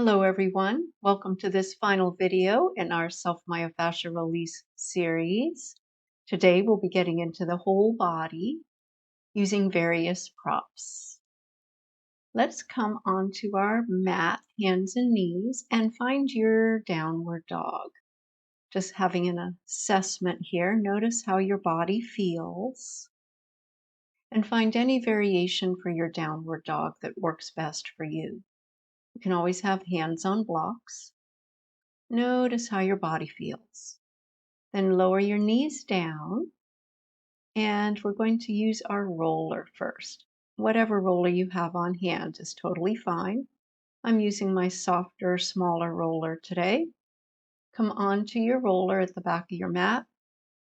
Hello everyone, welcome to this final video in our Myofascial Release Series. Today we'll be getting into the whole body using various props. Let's come onto our mat, hands and knees, and find your downward dog. Just having an assessment here, notice how your body feels and find any variation for your downward dog that works best for you. You can always have hands on blocks. Notice how your body feels. Then lower your knees down, and we're going to use our roller first. Whatever roller you have on hand is totally fine. I'm using my softer, smaller roller today. Come onto your roller at the back of your mat,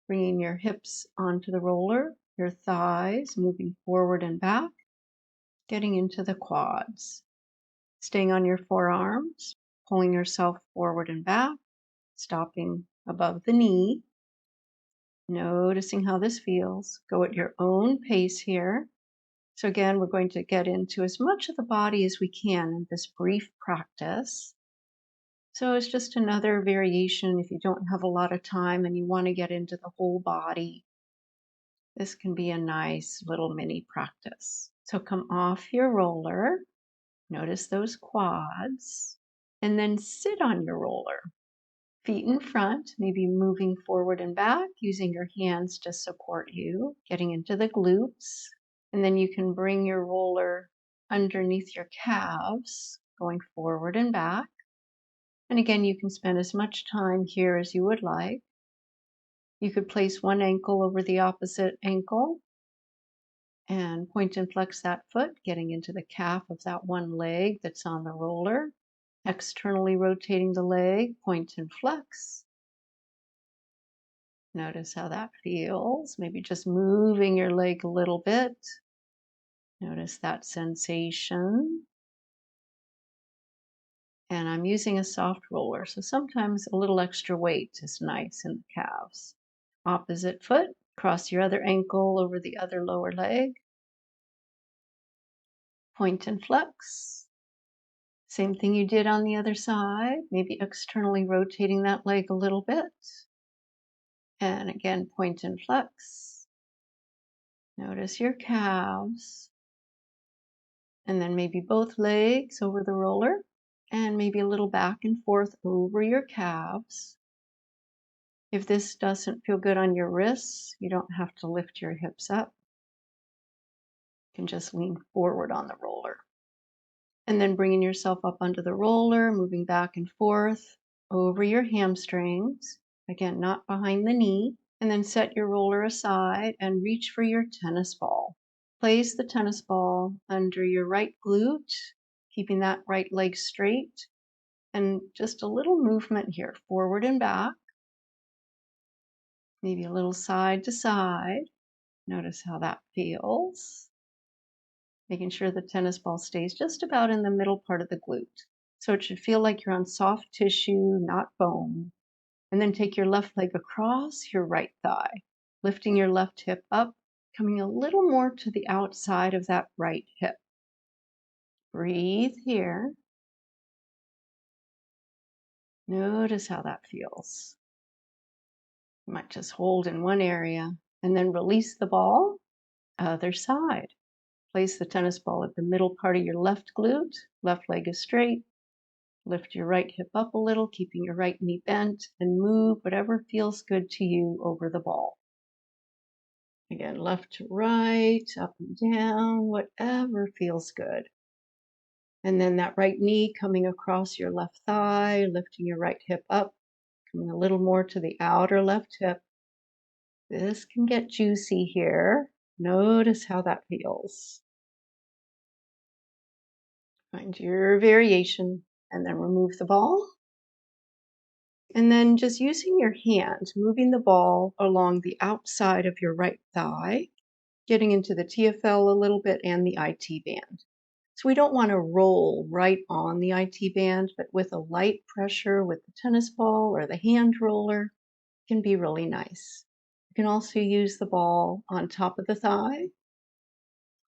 bringing your hips onto the roller, your thighs moving forward and back, getting into the quads. Staying on your forearms, pulling yourself forward and back, stopping above the knee. Noticing how this feels. Go at your own pace here. So again, we're going to get into as much of the body as we can in this brief practice. So it's just another variation if you don't have a lot of time and you want to get into the whole body. This can be a nice little mini practice. So come off your roller. Notice those quads. And then sit on your roller. Feet in front, maybe moving forward and back, using your hands to support you, getting into the glutes. And then you can bring your roller underneath your calves, going forward and back. And again, you can spend as much time here as you would like. You could place one ankle over the opposite ankle and point and flex that foot, getting into the calf of that one leg that's on the roller. Externally rotating the leg, point and flex. Notice how that feels. Maybe just moving your leg a little bit. Notice that sensation. And I'm using a soft roller, so sometimes a little extra weight is nice in the calves. Opposite foot, cross your other ankle over the other lower leg. Point and flex. Same thing you did on the other side, maybe externally rotating that leg a little bit. And again, point and flex. Notice your calves. And then maybe both legs over the roller, and maybe a little back and forth over your calves. If this doesn't feel good on your wrists, you don't have to lift your hips up. You can just lean forward on the roller. And then bringing yourself up onto the roller, moving back and forth over your hamstrings. Again, not behind the knee. And then set your roller aside and reach for your tennis ball. Place the tennis ball under your right glute, keeping that right leg straight. And just a little movement here, forward and back. Maybe a little side to side. Notice how that feels. Making sure the tennis ball stays just about in the middle part of the glute. So it should feel like you're on soft tissue, not bone. And then take your left leg across your right thigh, lifting your left hip up, coming a little more to the outside of that right hip. Breathe here. Notice how that feels. You might just hold in one area and then release the ball, other side. Place the tennis ball at the middle part of your left glute, left leg is straight. Lift your right hip up a little, keeping your right knee bent, and move whatever feels good to you over the ball. Again, left to right, up and down, whatever feels good. And then that right knee coming across your left thigh, lifting your right hip up, coming a little more to the outer left hip. This can get juicy here. Notice how that feels. Find your variation and then remove the ball. And then just using your hand, moving the ball along the outside of your right thigh, getting into the TFL a little bit and the IT band. So we don't want to roll right on the IT band, but with a light pressure with the tennis ball or the hand roller can be really nice. You can also use the ball on top of the thigh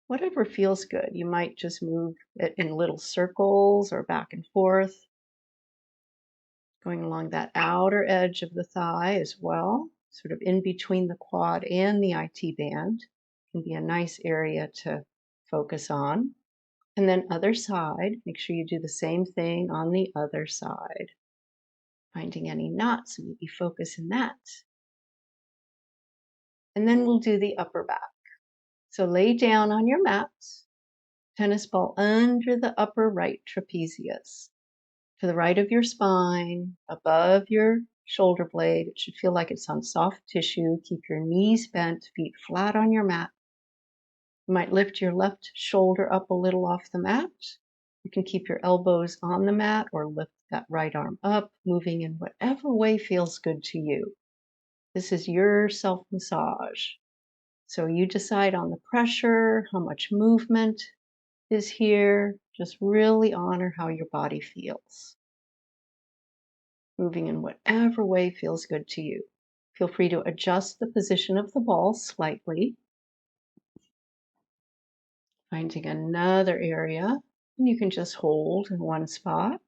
Whatever feels good. You might just move it in little circles or back and forth, going along that outer edge of the thigh as well, sort of in between the quad and the IT band. Can be a nice area to focus on. And then other side, make sure you do the same thing on the other side. Finding any knots, maybe focus in that. And then we'll do the upper back. So lay down on your mat, tennis ball under the upper right trapezius, to the right of your spine, above your shoulder blade. It should feel like it's on soft tissue. Keep your knees bent, feet flat on your mat. You might lift your left shoulder up a little off the mat. You can keep your elbows on the mat or lift that right arm up, moving in whatever way feels good to you. This is your self-massage. So you decide on the pressure, how much movement is here. Just really honor how your body feels. Moving in whatever way feels good to you. Feel free to adjust the position of the ball slightly. Finding another area, and you can just hold in one spot.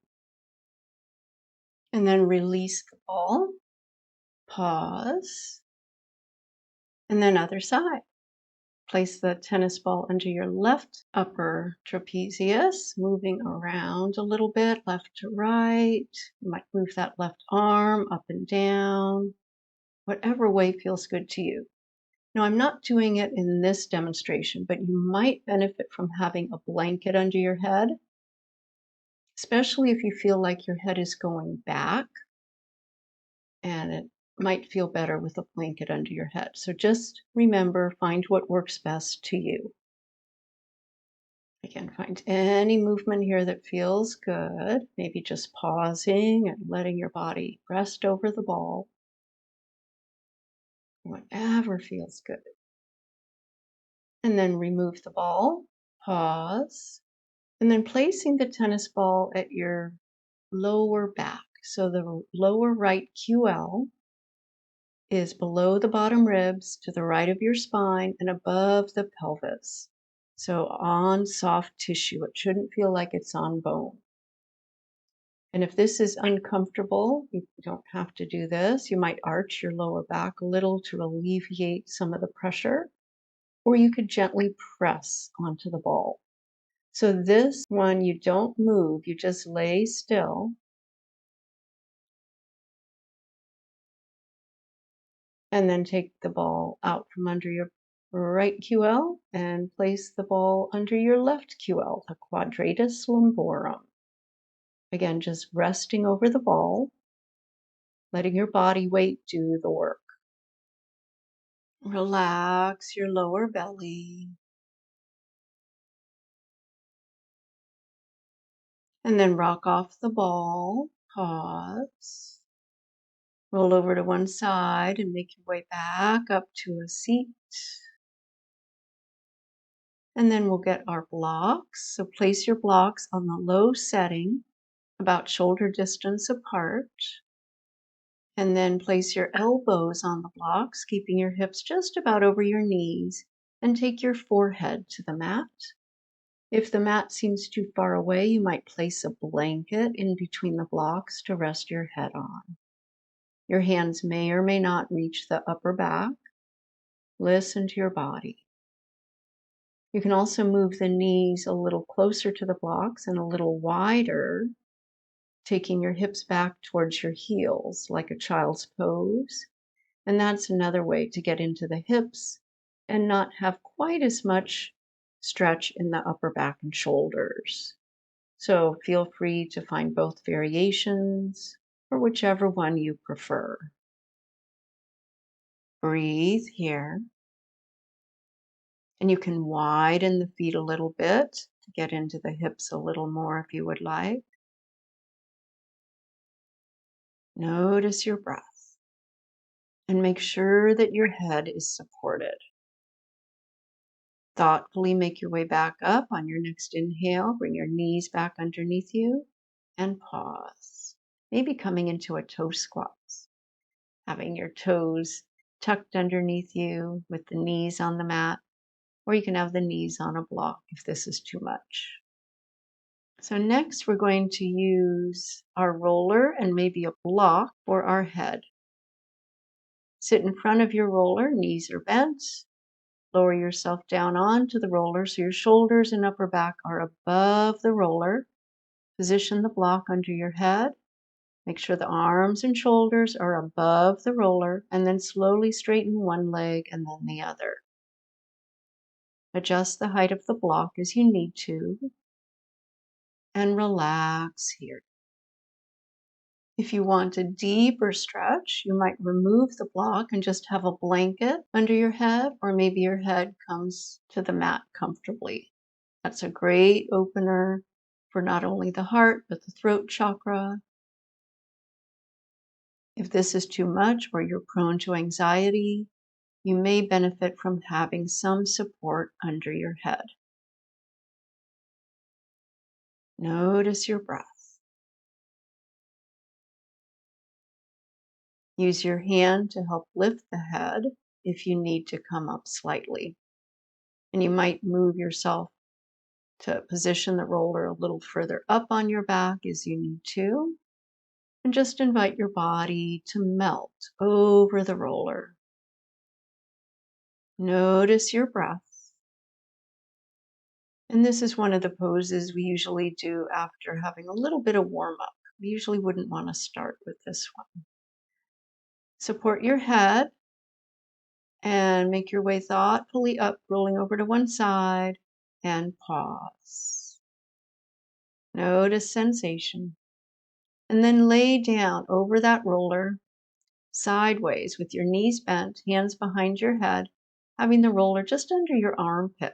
And then release the ball. Pause. And then other side. Place the tennis ball under your left upper trapezius, moving around a little bit, left to right. You might move that left arm up and down, whatever way feels good to you. Now, I'm not doing it in this demonstration, but you might benefit from having a blanket under your head, especially if you feel like your head is going back, and it might feel better with a blanket under your head. So just remember, find what works best to you. Again, find any movement here that feels good. Maybe just pausing and letting your body rest over the ball. Whatever feels good. And then remove the ball. Pause. And then placing the tennis ball at your lower back. So the lower right QL is below the bottom ribs, to the right of your spine, and above the pelvis. So on soft tissue. It shouldn't feel like it's on bone. And if this is uncomfortable, you don't have to do this. You might arch your lower back a little to alleviate some of the pressure, or you could gently press onto the ball. So this one, you don't move, you just lay still. And then take the ball out from under your right QL and place the ball under your left QL, the quadratus lumborum. Again, just resting over the ball, letting your body weight do the work. Relax your lower belly. And then rock off the ball. Pause. Roll over to one side and make your way back up to a seat. And then we'll get our blocks. So place your blocks on the low setting, about shoulder distance apart. And then place your elbows on the blocks, keeping your hips just about over your knees. And take your forehead to the mat. If the mat seems too far away, you might place a blanket in between the blocks to rest your head on. Your hands may or may not reach the upper back. Listen to your body. You can also move the knees a little closer to the blocks and a little wider, taking your hips back towards your heels like a child's pose. And that's another way to get into the hips and not have quite as much stretch in the upper back and shoulders. So feel free to find both variations or whichever one you prefer. Breathe here. And you can widen the feet a little bit to get into the hips a little more if you would like. Notice your breath and make sure that your head is supported. Thoughtfully make your way back up on your next inhale. Bring your knees back underneath you and pause. Maybe coming into a toe squat. Having your toes tucked underneath you with the knees on the mat, or you can have the knees on a block if this is too much. So next we're going to use our roller and maybe a block for our head. Sit in front of your roller, knees are bent. Lower yourself down onto the roller so your shoulders and upper back are above the roller. Position the block under your head. Make sure the arms and shoulders are above the roller, and then slowly straighten one leg and then the other. Adjust the height of the block as you need to, and relax here. If you want a deeper stretch, you might remove the block and just have a blanket under your head, or maybe your head comes to the mat comfortably. That's a great opener for not only the heart, but the throat chakra. If this is too much or you're prone to anxiety, you may benefit from having some support under your head. Notice your breath. Use your hand to help lift the head if you need to come up slightly. And you might move yourself to position the roller a little further up on your back as you need to. And just invite your body to melt over the roller. Notice your breath. And this is one of the poses we usually do after having a little bit of warm up. We usually wouldn't want to start with this one. Support your head and make your way thoughtfully up, rolling over to one side, and pause. Notice sensation. And then lay down over that roller sideways with your knees bent, hands behind your head, having the roller just under your armpit.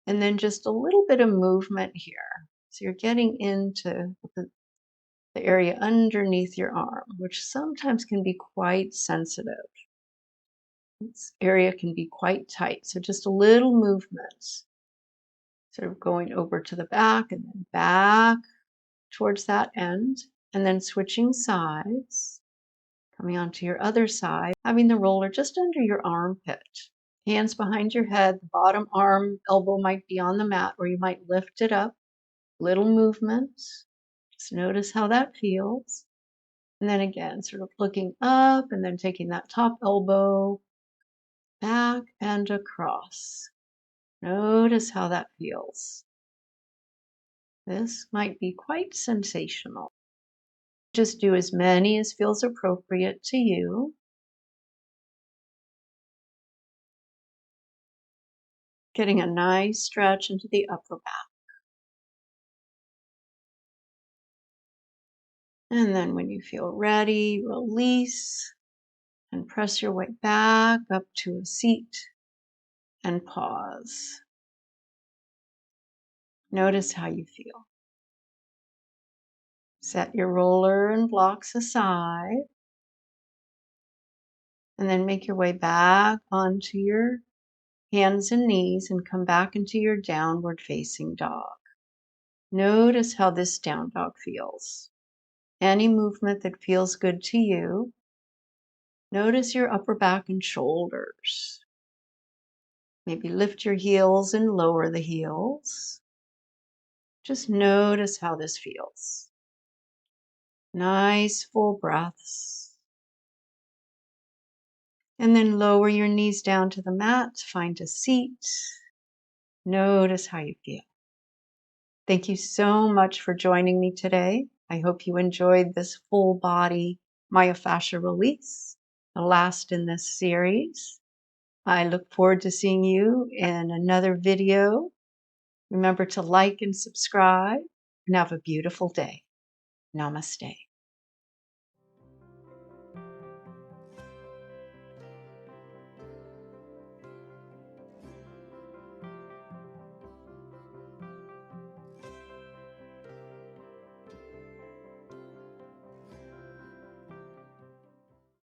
And then just a little bit of movement here. So you're getting into the area underneath your arm, which sometimes can be quite sensitive. This area can be quite tight. So just a little movement. Sort of going over to the back and then back towards that end. And then switching sides. Coming onto your other side, having the roller just under your armpit. Hands behind your head, the bottom arm, elbow might be on the mat, or you might lift it up. Little movements. Just notice how that feels. And then again, sort of looking up and then taking that top elbow back and across. Notice how that feels. This might be quite sensational. Just do as many as feels appropriate to you. Getting a nice stretch into the upper back. And then when you feel ready, release and press your way back up to a seat and pause. Notice how you feel. Set your roller and blocks aside. And then make your way back onto your hands and knees and come back into your downward facing dog. Notice how this down dog feels. Any movement that feels good to you. Notice your upper back and shoulders. Maybe lift your heels and lower the heels. Just notice how this feels. Nice full breaths. And then lower your knees down to the mat, find a seat. Notice how you feel. Thank you so much for joining me today. I hope you enjoyed this full body myofascial release, the last in this series. I look forward to seeing you in another video. Remember to like and subscribe and have a beautiful day. Namaste.